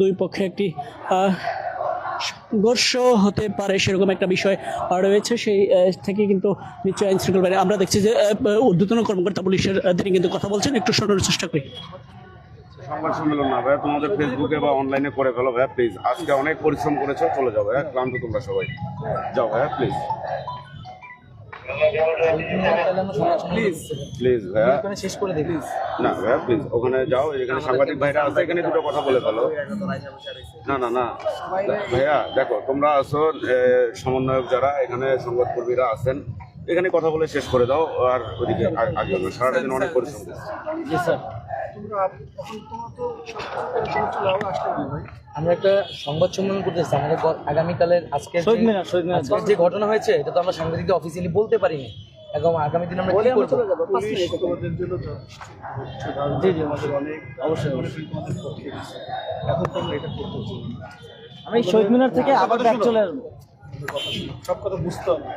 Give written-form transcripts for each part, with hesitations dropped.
দুই পক্ষে একটি সংঘর্ষ হতে পারে সেরকম একটা বিষয় রয়েছে। সেই থেকে কিন্তু নিশ্চয়ই আইন শৃঙ্খলা বাহিনী, আমরা দেখছি যে ঊর্ধ্বতন কর্মকর্তা পুলিশের তিনি কিন্তু কথা বলছেন, একটু শোনানোর চেষ্টা করি। সংবাদ সম্মেলন না ভাইয়া, তোমাদের ফেসবুকে বা অনলাইনে করে ফেলো ভাইয়া প্লিজ। আজকে অনেক পরিশ্রম করেছো, চলে যাও ভাইয়া, ক্লান্ত তোমরা সবাই, যাও ভাইয়া প্লিজ প্লিজ ভাইয়া, শেষ করে দিই প্লিজ। না ভাইয়া প্লিজ, ওখানে যাও, এখানে সাংবাদিক ভাইরা আছে, এখানে দুটো কথা বলে ফেলো। না না না ভাইয়া, দেখো তোমরা আছো সমন্বয়ক যারা এখানে সংবাদকর্মীরা আছেন, এখানে কথা বলে শেষ করে দাও। আর ওদিকে আগে সারাটা দিন অনেক পরিশ্রম করেছে। জি স্যার, আমরা একটা সংবাদ সম্মেলন করতেছি আমাদের আগামীকালের আজকের যে ঘটনা হয়েছে, এটা তো আমরা সাংবাদিকদের অফিসিয়ালি বলতে পারিনি। এখন আগামী দিন আমরা কি করব? জি জি, আমাদের অনেক অবশ্যই আমি শহীদ মিনার থেকে আবার ব্যাক চলে আসবো। সব কথা বুঝতে হবে।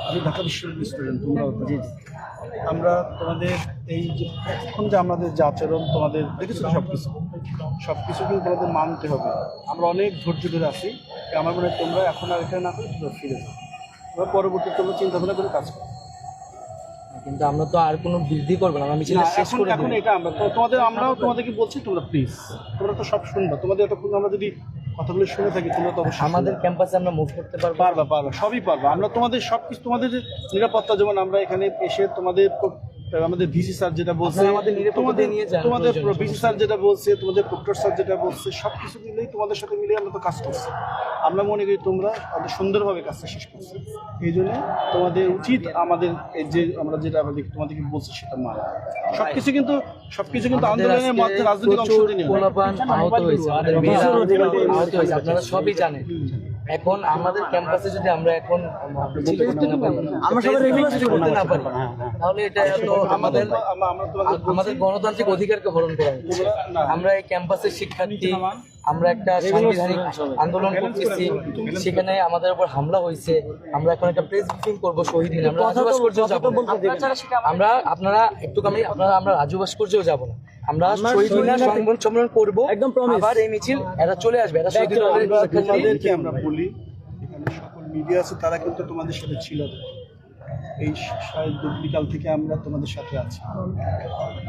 আমি ঢাকা বিশ্ববিদ্যালয়ের স্টুডেন্ট, তোমরাও তো। আমরা তোমাদের এই যে এখন যে আমাদের যে আচরণ তোমাদের দেখেছো, সব কিছু কিন্তু তোমাদের মানতে হবে। আমরা অনেক ধৈর্য ধরে আছি। আমার মনে হয় তোমরা এখন আর এখানে না করে তোমরা ফিরে যাও, তোমরা পরবর্তী তোমরা চিন্তা ভাবনা করে কাজ করো। কিন্তু আমরা তো আর কোনো বৃদ্ধি করবো না, আমরা মিছিলটা শেষ করে এখন এটা আমরা তোমাদের, আমরাও তোমাদেরকে বলছি তোমরা প্লিজ, তোমরা তো সব শুনবা। তোমাদের এতক্ষণ আমরা যদি কথাগুলো শুনে থাকি, তোমরা তো অবশ্যই আমাদের ক্যাম্পাসে আমরা মুভ করতে পারবো। পারবা, সবই পারবা। আমরা তোমাদের সব কিছু, তোমাদের নিরাপত্তা, যেমন আমরা এখানে এসে আমাদের ভিসি স্যার যেটা বলছে, তোমাদের ভিসি স্যার যেটা বলছে, তোমাদের প্রক্টর স্যার যেটা বলছে, সব কিছু মিলেই তোমাদের সাথে মিলে আমরা তো কাজ করছি। আমরা মনে করি তোমরা অত সুন্দরভাবে কাজটা শেষ করছো। এই জন্য তোমাদের উচিত আমাদের যে আমরা যেটা তোমাদেরকে বলছি সেটা মানা। সবকিছু কিন্তু আন্দোলনের মধ্যে রাজনৈতিক অংশ নিয়ে আপনারা সবই জানেন। এখন আমাদের ক্যাম্পাসে যদি আমরা এখন না পারি, তাহলে এটা তো আমাদের গণতান্ত্রিক অধিকারকে হরণ করা হচ্ছে। আমরা এই ক্যাম্পাসের শিক্ষার্থী, আমরা একটা সাংবিধানিক আন্দোলন করতেছি, সেখানে আমাদের উপর হামলা হয়েছে। আমরা এখন একটা প্রেস ব্রিফিং করবো শহীদ মিনারে, আমরা রাজু ভাস্কর্যেও যাবো না। আমরা রাজু ভাস্কর্যেও যাবো না, আমরা শহীদ মিনার সংবাদ সম্মেলন করবো। আবার এই মিছিল এরা চলে আসবে, এরা তাদেরকে আমরা বলি, এখানে সকল মিডিয়া আছে, তারা কিন্তু তোমাদের সাথে ছিল। এই বিকাল থেকে আমরা তোমাদের সাথে আছি।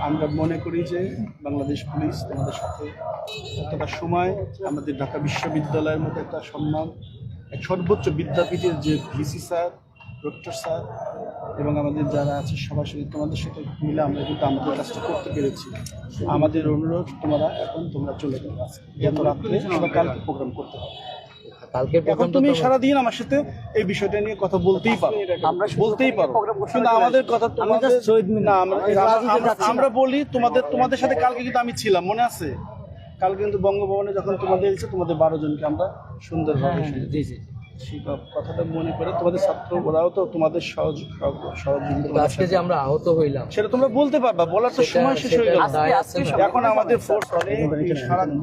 আমরা মনে করি যে বাংলাদেশ পুলিশ তোমাদের সাথে এতটা সময়, আমাদের ঢাকা বিশ্ববিদ্যালয়ের মতো একটা সম্মান, এক সর্বোচ্চ বিদ্যাপীঠের যে ভিসি স্যার, প্রক্টর স্যার এবং আমাদের যারা আছে সবার সাথে তোমাদের সাথে মিলে আমরা কিন্তু আমাদের কাজটা করতে পেরেছি। আমাদের অনুরোধ, তোমরা চলে যাবে। এত রাত্রে আমরা কালকে প্রোগ্রাম করতে পারবো। এখন তুমি সারাদিন আমার সাথে এই বিষয়টা নিয়ে কথা বলতেই পারো, কিন্তু আমাদের কথা আমরা বলি তোমাদের সাথে। কালকে কিন্তু আমি ছিলাম, মনে আছে? কালকে কিন্তু বঙ্গভবনে যখন তোমাদের 12 জনকে আমরা সুন্দরভাবে সেই কথাটা মনে করে তোমাদের ছাত্র, ওরাও তো তোমাদের সহযোগিতা। আজকে যে আমরা আহত হইলাম সেটা তোমরা বলতে পারবা, বলার তো সময় শেষ হয়ে গেল। এখন আমাদের ফোর্স অনেক, সারাদিন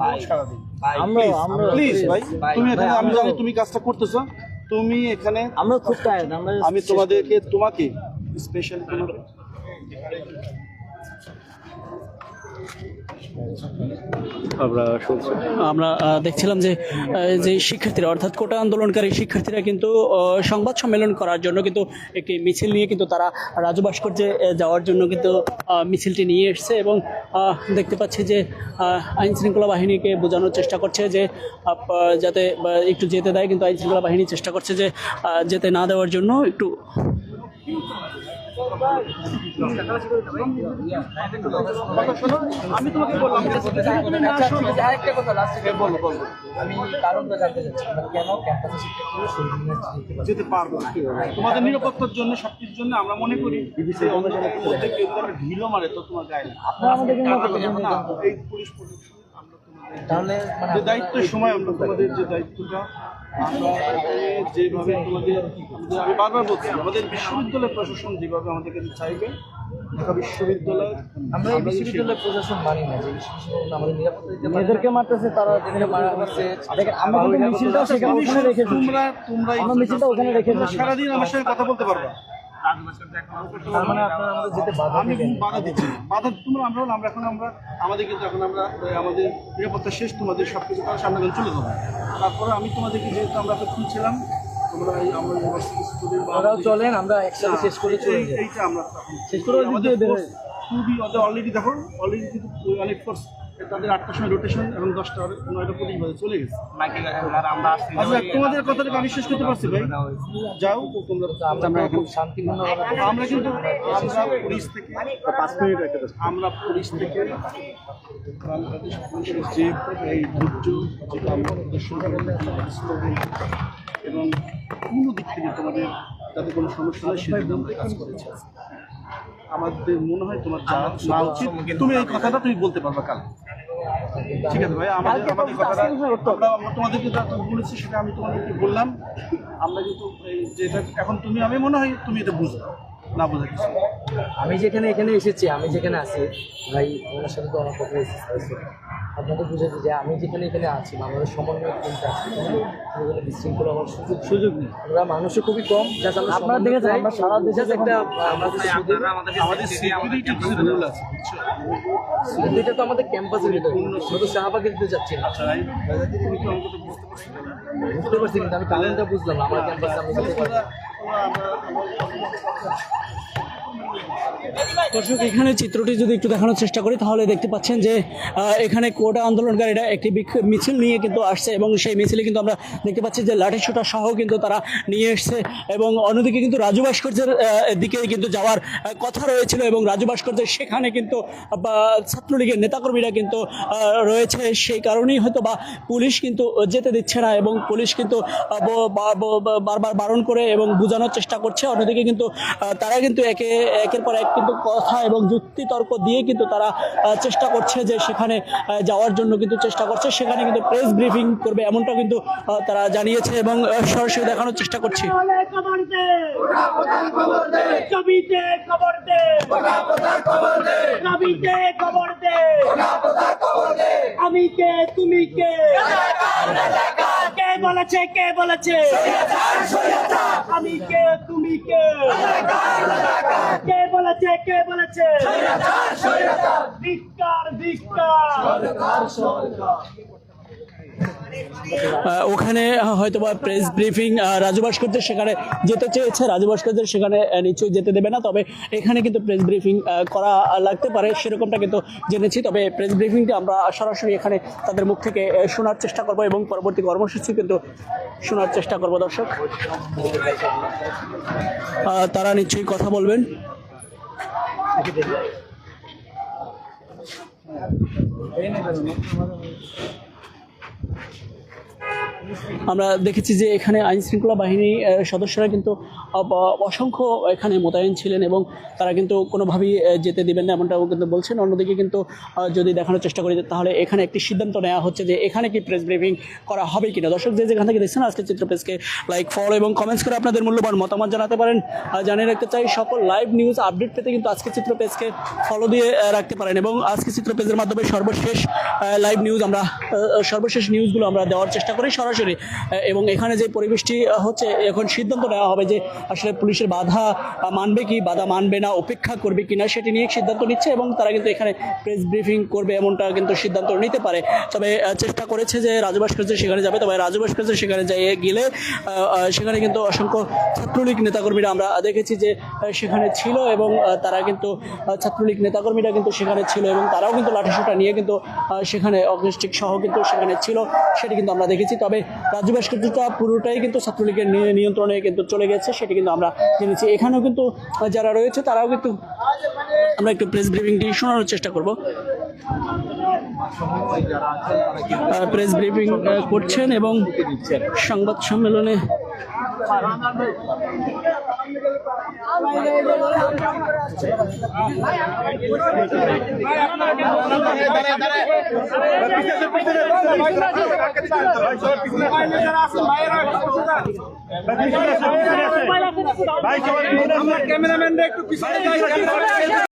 প্লিজ ভাই, তুমি এখানে, আমি জানি তুমি কাজটা করতেছো, তুমি এখানে, আমরা খুব টায়ার্ড। আমি তোমাকে স্পেশাল আমরা দেখছিলাম যে শিক্ষার্থীরা, অর্থাৎ কোটা আন্দোলনকারী শিক্ষার্থীরা কিন্তু সংবাদ সম্মেলন করার জন্য কিন্তু একটি মিছিল নিয়ে কিন্তু তারা রাজু ভাস্কর্যে যাওয়ার জন্য কিন্তু মিছিলটি নিয়ে এসছে। এবং দেখতে পাচ্ছি যে আইন শৃঙ্খলা বাহিনীকে বোঝানোর চেষ্টা করছে যে যাতে একটু যেতে দেয়, কিন্তু আইন শৃঙ্খলা বাহিনী চেষ্টা করছে যে যেতে না দেওয়ার জন্য একটু। আমি তোমাকে বললাম, আমি কারণটা জানতে চাচ্ছি, কেন ক্যাম্পাসে শিক্ষার্থীরা যেতে পারবো না? তোমাদের নিরাপত্তার জন্য, সবকিছুর জন্য আমরা মনে করি মধ্যে কেউ যদি ঢিলও মারে তো তোমার গায়ে না। এই পুলিশ প্রশাসন, আমরা তাহলে যে দায়িত্বের সময় আমরা তোমাদের যে দায়িত্বটা আমরা যেভাবে তোমাদের, আমি বারবার বলছি, আমাদের বিশ্ববিদ্যালয় প্রশাসন যেভাবে আমাদেরকে চাইবে, ঢাকা বিশ্ববিদ্যালয়, আমরা এই বিশ্ববিদ্যালয় প্রশাসন মানি না, যে বিশ্ববিদ্যালয় আমাদের নিরাপত্তা দিতে এদেরকে মারতেছে, তারা যেখানে মারা হচ্ছে। দেখেন, আমরা কিন্তু মিছিলটা সেখানে ওখানে রেখেছি, তোমরা মিছিলটা ওখানে রেখেছি। সারাদিন আমার সাথে কথা বলতে পারবা। তার মানে আপনারা আমাদের যেতে বাধা আমি দিবেন? বাধা দিচ্ছি না। বাধা তোমরা আমরা আমাদের কিন্তু এখন আমরা আমাদের নিরাপত্তা শেষ, তোমাদের সব কিছু করার সামনে এখন চলে যাবো। তারপরে আমি তোমাদেরকে যেহেতু আমরা তো খুঁজছিলাম, তোমরা এই আমরা ইউনিভার্সিটি স্টুডেন্ট বা আপনারাও চলেন, আমরা একসাথে শেষ করে চলে যাই। এইটা আমরা তখন শেষ করে আমাদের খুবই অলরেডি দেখো অলরেডি কিন্তু অনেক ফোর্স তাদের 8টার সময় রোটেশন, এখন 10টা 9টা 25 বাজে চলে গেছে। আচ্ছা তোমাদের কথাটাকে আমি শেষ করতে পারছি ভাই, যাও তোমরা। আমরা খুব শান্তিপূর্ণভাবে আমরা কিন্তু পুলিশ থেকে 5 মিনিট আমরা পুলিশ থেকে বাংলাদেশ পুলিশের যে এই ধৈর্য যেটা আমরা প্রদর্শন করেন এবং কোনো দিক থেকে তোমাদের যাতে কোনো সমস্যা হয় সেদিকে আমরা কাজ করেছি। আমাদের মনে হয় তোমার জানা উচিত, তুমি এই কথাটা তুমি বলতে পারবা কাল, ঠিক আছে ভাই? আমাদের কথাটা আমরা তোমাদেরকে যা বলেছি সেটা আমি তোমাদেরকে বললাম। আমরা কিন্তু এই যেটা এখন তুমি, আমি মনে হয় তুমি এটা বুঝবে না, বোঝা কিছু। আমি যেখানে এখানে এসেছি, আমি যেখানে আছি ভাই, ওনার সাথে তো অনেক কথা হয়েছে। আপনাদের বুঝেছি যে আমি যেখানে এখানে আছি, আমাদের সমন্বয় কিন্তু আছে, এখানে বিশৃঙ্খল হওয়ার সুযোগ নেই। আমরা মানুষও খুবই কম, আপনারা দেখেছেন আমরা সারা দেশে একটা আমাদের সিকিউরিটি কিছু রুল আছে, কিন্তু এটা তো আমাদের ক্যাম্পাসের ভিতরে, আমরা তো শাহবাগে দিতে যাচ্ছি না। তুমি তো আমাকে তো বুঝতে পারছো না। বুঝতে পারছি, কিন্তু আমি কারণটা বুঝলাম না। আমার ক্যাম্পাসে আমি যেতে পারি। দর্শক, এখানে চিত্রটি যদি একটু দেখানোর চেষ্টা করি তাহলে দেখতে পাচ্ছেন যে এখানে কোটা আন্দোলনকারীরা একটি মিছিল নিয়ে কিন্তু আসছে এবং সেই মিছিলে কিন্তু আমরা দেখতে পাচ্ছি যে লাঠিসোঁটা সহ কিন্তু তারা নিয়ে এসছে এবং অন্যদিকে কিন্তু রাজু ভাস্কর্যের দিকে কিন্তু যাওয়ার কথা রয়েছিল এবং রাজু ভাস্কর্যের সেখানে কিন্তু ছাত্রলীগের নেতাকর্মীরা কিন্তু রয়েছে, সেই কারণেই হয়তো বা পুলিশ কিন্তু যেতে দিচ্ছে না এবং পুলিশ কিন্তু বারবার বারণ করে এবং বোঝানোর চেষ্টা করছে। অন্যদিকে কিন্তু তারা কিন্তু একের পর এক কিন্তু কথা এবং যুক্তি তর্ক দিয়ে কিন্তু তারা চেষ্টা করছে যে সেখানে যাওয়ার জন্য কিন্তু চেষ্টা করছে। সেখানে কিন্তু প্রেস ব্রিফিং করবে এমনটা কিন্তু তারা জানিয়েছে এবং সরাসরি দেখানোর চেষ্টা করছি। আমি কে, তুমি কে, কে বলেছে, কে বলেছে আমি কে, তুমি কে, কে বলেছে, কে বলেছে ধিক্কার, ধিক্কার। ওখানে হয়তোবা প্রেস ব্রিফিং রাজু ভাস্কর্যের সেখানে যেতে চেয়েছে, রাজু ভাস্কর্যের সেখানে নিশ্চয়ই যেতে দেবে না, তবে এখানে কিন্তু প্রেস ব্রিফিং করা লাগতে পারে সেরকমটা কিন্তু জেনেছি। তবে প্রেস ব্রিফিংটি আমরা সরাসরি এখানে তাদের মুখ থেকে শোনার চেষ্টা করব এবং পরবর্তী কর্মসূচি কিন্তু শোনার চেষ্টা করব। দর্শক, তারা নিশ্চয়ই কথা বলবেন। আমরা দেখেছি যে এখানে আইন শৃঙ্খলা বাহিনী সদস্যরা কিন্তু অসংখ্য এখানে মোতায়েন ছিলেন এবং তারা কিন্তু কোনোভাবেই যেতে দিবেন না এমনটাও কিন্তু বলছেন। অন্যদিকে কিন্তু যদি দেখানোর চেষ্টা করি তাহলে এখানে একটি সিদ্ধান্ত নেওয়া হচ্ছে যে এখানে কি প্রেস ব্রিফিং করা হবে কিনা। দর্শক, যে যেখান থেকে দেখছেন আজকে চিত্র পেজকে লাইক, ফলো এবং কমেন্টস করে আপনাদের মূল্যবান মতামত জানাতে পারেন। জানিয়ে রাখতে চাই, সকল লাইভ নিউজ আপডেট পেতে কিন্তু আজকে চিত্র পেজকে ফলো দিয়ে রাখতে পারেন এবং আজকে চিত্র পেজের মাধ্যমে সর্বশেষ লাইভ নিউজ আমরা সর্বশেষ নিউজগুলো আমরা দেওয়ার চেষ্টা করি সরাসরি। এবং এখানে যে পরিবেশটি হচ্ছে, এখন সিদ্ধান্ত নেওয়া হবে যে আসলে পুলিশের বাধা মানবে কি, বাধা মানবে না, উপেক্ষা করবে কিনা সেটি নিয়ে সিদ্ধান্ত নিচ্ছে এবং তারা কিন্তু এখানে প্রেস ব্রিফিং করবে এমনটা কিন্তু সিদ্ধান্ত নিতে পারে। তবে চেষ্টা করেছে যে রাজু ভাস্কর্য সেখানে যাবে, তবে রাজু ভাস্কর্য সেখানে গেলে সেখানে কিন্তু অসংখ্য ছাত্রলীগ নেতাকর্মীরা আমরা দেখেছি যে সেখানে ছিল এবং তারা কিন্তু ছাত্রলীগ নেতাকর্মীরা কিন্তু সেখানে ছিল এবং তারাও কিন্তু লাঠিসোঁটা নিয়ে কিন্তু সেখানে অগ্নিস্টিক সহ কিন্তু সেখানে ছিল, সেটি কিন্তু আমরা দেখেছি। তবে রাজু ভাস্কর্যটা পুরোটাই কিন্তু ছাত্রলীগের নিয়ন্ত্রণে কিন্তু চলে গেছে, সেটি কিন্তু আমরা জেনেছি। এখানেও কিন্তু যারা রয়েছে তারাও কিন্তু, আমরা একটু প্রেস ব্রিফিংটি শোনানোর চেষ্টা করব। প্রেস ব্রিফিং করছেন এবং সংবাদ সম্মেলনে ক্যামেরাম্যানরা একটু পিছনে